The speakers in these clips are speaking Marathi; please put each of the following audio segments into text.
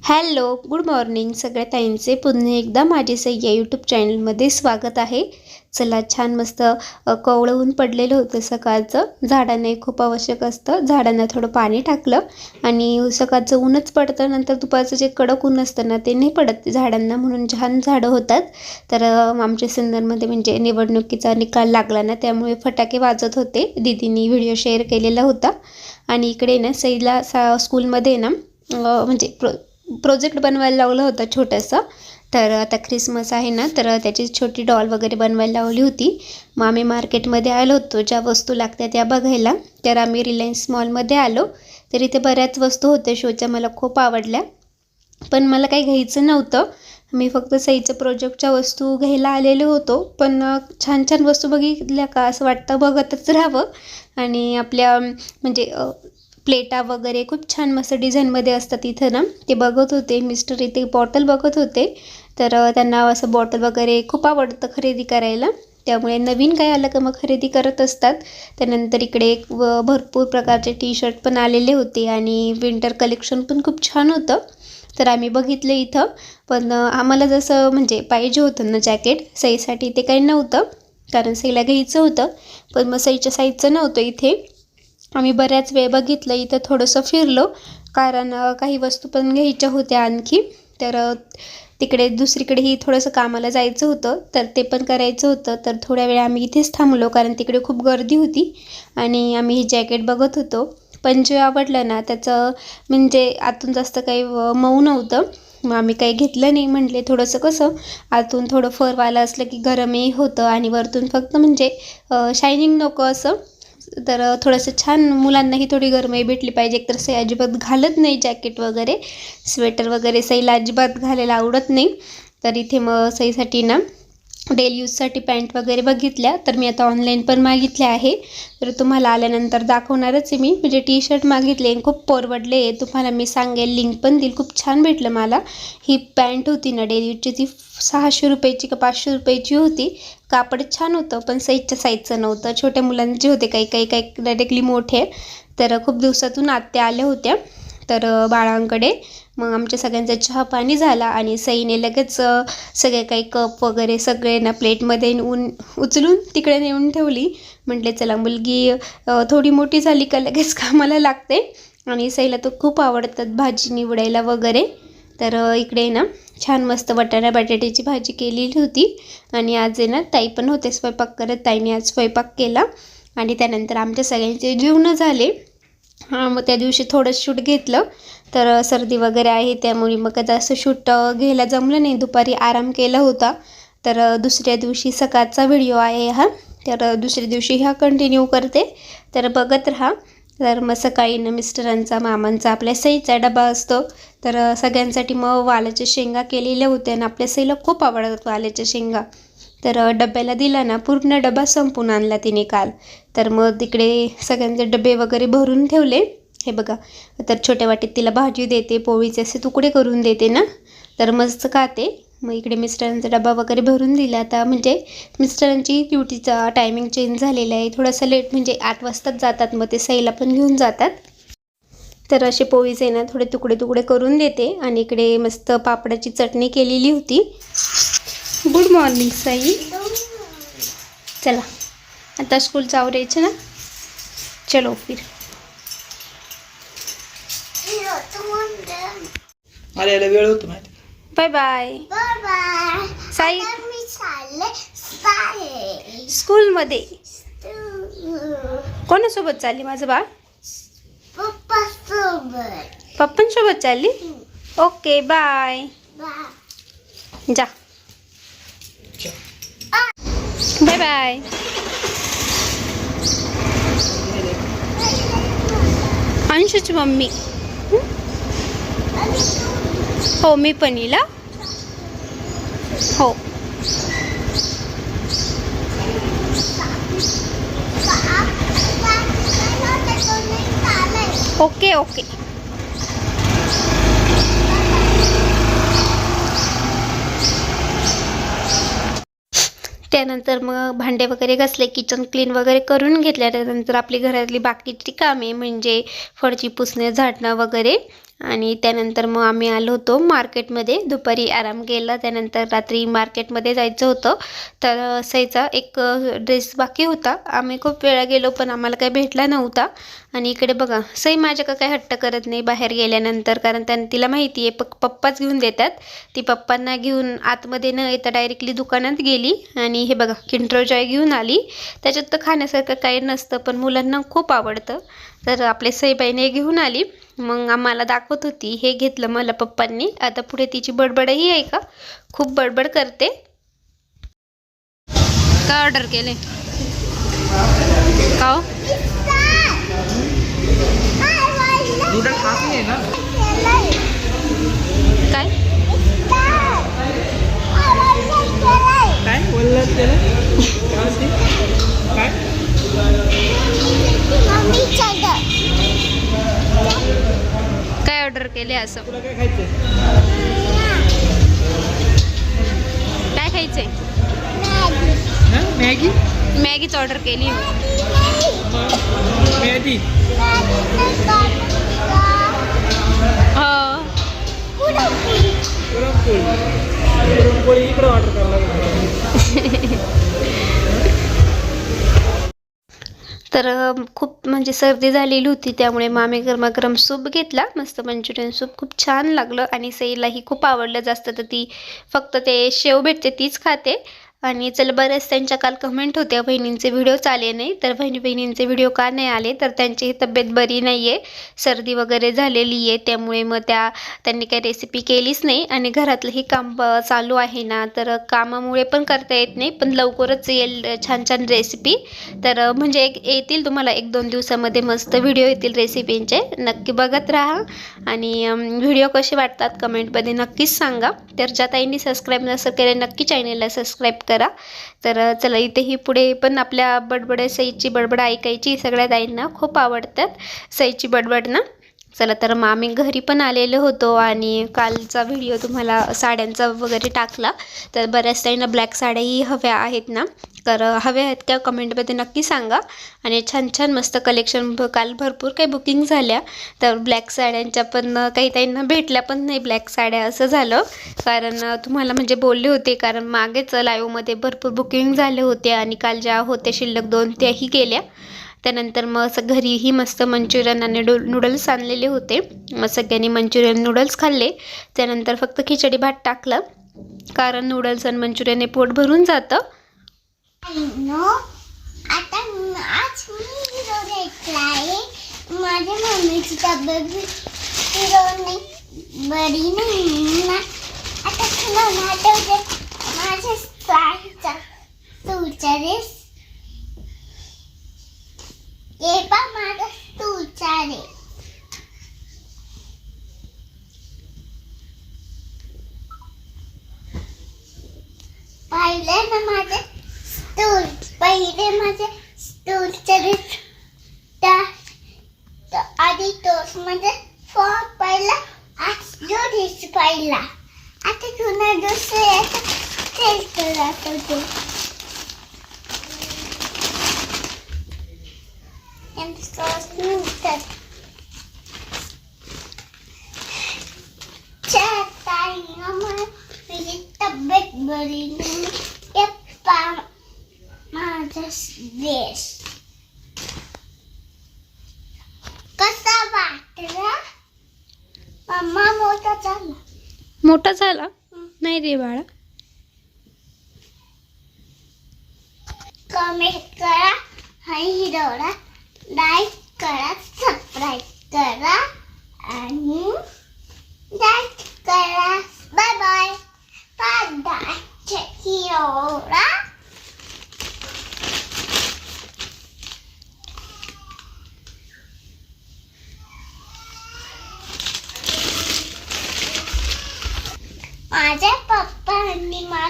हॅलो, गुड मॉर्निंग सगळ्या ताईंचे पुन्हा एकदा माझे सय्या यूट्यूब चॅनलमध्ये स्वागत आहे. चला, छान मस्त कोवळं ऊन पडलेलं होतं सकाळचं. झाडांना खूप आवश्यक असतं, झाडांना थोडं पाणी टाकलं आणि सकाळचं ऊनच पडतं, नंतर दुपारचं जे कडक ऊन असतं ना ते नाही पडत झाडांना, म्हणून छान झाडं होतात. तर आमच्या सिन्नरमध्ये म्हणजे निवडणुकीचा निकाल लागला ना, त्यामुळे फटाके वाजत होते. दीदींनी व्हिडिओ शेअर केलेला होता. आणि इकडे ना सईला स्कूलमध्ये ना म्हणजे प्रोजेक्ट बनवायला लावलं होतं छोटंसं. तर आता ख्रिसमस आहे ना, तर त्याची छोटी डॉल वगैरे बनवायला लावली होती. मग आम्ही मार्केटमध्ये आलो होतो ज्या वस्तू लागत्या त्या बघायला. तर आम्ही रिलायन्स मॉलमध्ये आलो. तर इथे बऱ्याच वस्तू होत्या शोच्या, मला खूप आवडल्या, पण मला काही घ्यायचं नव्हतं. मी फक्त सईच्या प्रोजेक्टच्या वस्तू घ्यायला आलेलो होतो. पण छान छान वस्तू बघितल्या का असं वाटतं बघतच राहावं. आणि आपल्या म्हणजे प्लेटा वगैरे खूप छान मस्त डिझाईनमध्ये असतात इथं ना, ते बघत होते. मिस्टर इथे बॉटल बघत होते. तर त्यांना असं बॉटल वगैरे खूप आवडतं खरेदी करायला, त्यामुळे नवीन काय आलं का मग खरेदी करत असतात. त्यानंतर इकडे भरपूर प्रकारचे टी शर्ट पण आलेले होते आणि विंटर कलेक्शन पण खूप छान होतं. तर आम्ही बघितलं इथं, पण आम्हाला जसं म्हणजे पाहिजे होतं ना जॅकेट सईसाठी, ते काही नव्हतं, कारण सईला घ्यायचं होतं. पण मग सईच्या साईजचं नव्हतं इथे. आम्ही बऱ्याच वेळ बघितलं, इथं थोडंसं फिरलो, कारण काही वस्तू पण घ्यायच्या होत्या आणखी. तर तिकडे दुसरीकडेही थोडंसं कामाला जायचं होतं, तर ते पण करायचं होतं. तर थोड्या वेळ आम्ही इथेच थांबलो, कारण तिकडे खूप गर्दी होती. आणि आम्ही हे जॅकेट बघत होतो. पण जे आवडलं ना त्याचं म्हणजे आतून जास्त काही मऊ नव्हतं. मग आम्ही काही घेतलं नाही. म्हटले थोडंसं कसं आतून थोडं फरवालं असलं की गरमही होतं आणि वरतून फक्त म्हणजे शायनिंग नको असं. तर थोडंसं छान मुलांनाही थोडी गरमाई भेटली पाहिजे. एकतर सई अजिबात घालत नाही जॅकेट वगैरे, स्वेटर वगैरे सईला अजिबात घालायला आवडत नाही. तर इथे मग सईसाठी ना डेली यूजसाठी पॅन्ट वगैरे बघितल्या. तर मी आता ऑनलाईन पण मागितल्या आहे, तर तुम्हाला आल्यानंतर दाखवणारच आहे मी. म्हणजे टी शर्ट मागितले, खूप परवडले, तुम्हाला मी सांगेल, लिंक पण देईल. खूप छान भेटलं मला. ही पॅन्ट होती ना डेली यूजची, ती 600 रुपयाची का 500 रुपयाची होती. कापड छान होतं, पण सईच्या साईजचं नव्हतं. छोट्या मुलांचे होते, काही काही काही डायरेक्टली मोठे. तर खूप दिवसातून आत्या आल्या होत्या तर बाळांकडे. मग आमच्या सगळ्यांचा चहा पाणी झाला आणि सईने लगेच सगळे काही कप वगैरे सगळे ना प्लेटमध्ये उचलून तिकडे नेऊन ठेवली. म्हटले चला, मुलगी थोडी मोठी झाली का लगेच कामाला लागते. आणि सईला तो खूप आवडतात भाजी निवडायला वगैरे. तर इकडे ना छान मस्त बटाट्याची भाजी केलेली होती. आणि आज आहे ना ताई पण होते स्वयंपाक करत. ताईने आज स्वयंपाक केला. आणि त्यानंतर आमच्या सगळ्यांचे जेवणं झाले. मग त्या दिवशी थोडं शूट घेतलं, तर सर्दी वगैरे आहे त्यामुळे मग जास्त शूट घ्यायला जमलं नाही. दुपारी आराम केला होता. तर दुसऱ्या दिवशी सकाळचा व्हिडिओ आहे हा, तर दुसऱ्या दिवशी ह्या कंटिन्यू करते, तर बघत राहा. तर मग सकाळी ना मिस्टरांचा मामांचा आपल्या सईचा डबा असतो. तर सगळ्यांसाठी मग वालाच्या शेंगा केलेल्या होत्या आणि आपल्या सईला खूप आवडतात वालाच्या शेंगा. तर डब्याला दिला ना, पूर्ण डबा संपून आणला तिने काल. तर मग तिकडे सगळ्यांचे डबे वगैरे भरून ठेवले. हे बघा, तर छोट्या वाटीत तिला भाजी देते, पोळीचे असे तुकडे करून देते ना, तर मस्त खाते. मग इकडे मिस्टरांचा डबा वगैरे भरून दिला. आता म्हणजे मिस्टरांची ड्युटीचा टायमिंग चेंज झालेला आहे, थोडासा लेट, म्हणजे 8 वाजताच जातात, मग ते सईला पण घेऊन जातात. तर असे पोळीचे ना थोडे तुकडे तुकडे करून देते. आणि इकडे मस्त पापडाची चटणी केलेली होती. Good morning Sai. चला, आता स्कूलचं आवरायचं ना, चलो फिर. मला यायला वेळ होतो माहिती. Bye bye. साई स्कूलमध्ये कोणासोबत चालली माझं बाळ? पप्पांसोबत चालली. Okay bye. जा, बाय बाय. अंशूची मम्मी. हो, मी पण येईल. हो, ओके ओके. त्यानंतर मग भांडे वगैरे घासले, किचन क्लीन वगैरे करून घेतल्या. त्यानंतर आपली घरातली बाकीची कामे म्हणजे फरची पुसणे, झाडणं वगैरे. आणि त्यानंतर मग आम्ही आलो होतो मार्केटमध्ये. दुपारी आराम केला, त्यानंतर रात्री मार्केटमध्ये जायचं होतं. तर सईचा एक ड्रेस बाकी होता. आम्ही खूप वेळा गेलो पण आम्हाला काही भेटला नव्हता. आणि इकडे बघा, सई माझ्या काही हट्ट करत नाही बाहेर गेल्यानंतर, कारण तिला माहिती आहे पप्पाच घेऊन देतात. ती पप्पांना घेऊन आतमध्ये न येता डायरेक्टली दुकानात गेली आणि हे बघा किंडर जॉय घेऊन आली. त्याच्यात तर खाण्यासारखं काही नसतं पण मुलांना खूप आवडतं. तर आपले सईबाईने घेऊन आली. मग आम्हाला दाखवत होती, हे घेतलं मला पप्पांनी. आता पुढे तिची बडबडही आहे का, खूप बडबड करते. काय ऑर्डर केले का हो? नूडल खात नाही ना. काय काय बोललात त्याला? काय काय ऑर्डर केले असं? तुला काय खायचंय? काय खायचंय? मॅगी. मॅगीच ऑर्डर केली. मॅगी. हो. पुरणपोळी इकडे ऑर्डर करायला लागली. तर खूप म्हणजे सर्दी झालेली होती, त्यामुळे मग आम्ही गरमागरम सूप घेतला. मस्त मंचुरियन सूप खूप छान लागलं आणि सईलाही खूप आवडलं जास्त. तर ती फक्त ते शेव भेटते तीच खाते. आणि चल, बरेच त्यांच्या काल कमेंट होत्या बहिणींचे व्हिडिओच आले नाही. तर बहिणींचे व्हिडिओ का नाही आले, तर त्यांची तब्येत बरी नाही आहे, सर्दी वगैरे झालेली आहे. त्यामुळे मग त्यांनी काही रेसिपी केलीच नाही. आणि घरातलंही काम चालू आहे ना, तर कामामुळे पण करता येत नाही. पण लवकरच येईल छान छान रेसिपी. तर म्हणजे येतील तुम्हाला 1-2 दिवसामध्ये मस्त व्हिडिओ येतील रेसिपींचे. नक्की बघत राहा. आणि व्हिडिओ कसे वाटतात कमेंटमध्ये नक्कीच सांगा. तर ज्या ताईंनी सबस्क्राईब नसेल केले, नक्की चॅनेलला सबस्क्राईब करा. तर चला, इथेही पुढे पण आपल्या सईची बडबड ऐकायची सगळ्या ताईंना खूप आवडतात सईची बडबड ना. चला, तर मग आम्ही घरी पण आलेलो होतो आणि कालचा व्हिडिओ तुम्हाला साड्यांचा वगैरे टाकला. तर बऱ्याच ताईंना ब्लॅक साड्याही हव्या आहेत ना, तर हव्या आहेत का कमेंटमध्ये नक्की सांगा. आणि छान छान मस्त कलेक्शन काल भरपूर काही बुकिंग झाल्या. तर ब्लॅक साड्यांच्या पण काही ताईंना भेटल्या पण नाही ब्लॅक साड्या, असं झालं. कारण तुम्हाला म्हणजे बोलले होते, कारण मागेच लाईव्हमध्ये भरपूर बुकिंग झाले होते आणि काल ज्या होत्या शिल्लक 2 त्याही गेल्या. त्यानंतर मग असं घरीही मस्त मंचुरियन आणि नूडल्स आणलेले होते. मग सगळ्यांनी मंचुरियन नूडल्स खाल्ले. त्यानंतर फक्त खिचडी भात टाकला, कारण नूडल्स आणि मंचुरियन हे पोट भरून जातं. आता आज मी घेतलाय. माझ्या मम्मीची तब्येत बरी नाही ना. आता तुला आठवते माझ्या साईचा तुळचारेस. ये पा माझा तुळचारे. पाहिले ना माझे स्टूल. पहिले माझे स्टूलचे आधी तोच म्हणजे फॉर्म पहिला, आज जो डिश पहिला. आता जुना दुसरे खेळतो जातो तो. माझी तब्येत बरी नाही. माझा देश कसा वाटला? मम्मा मोठा झाला. मोठा झाला नाही रे बाळा. कमेंट करा आणि हिरोला लाईक करा, सबस्क्राईब करा आणि लाईक करा. Bye bye. पादाचे हिरोला. माझ्या पप्पांनी मला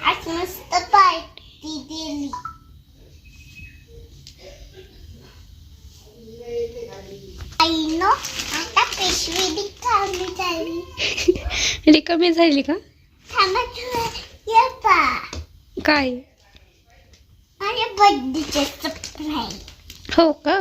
आज मस्त पार्टी दिली. आईनो आता पिशवी रिकामी झाली. रिकामी झाली का? थांबा ये पा. काय? माझ्या बर्थडेचे सरप्राईज. हो का?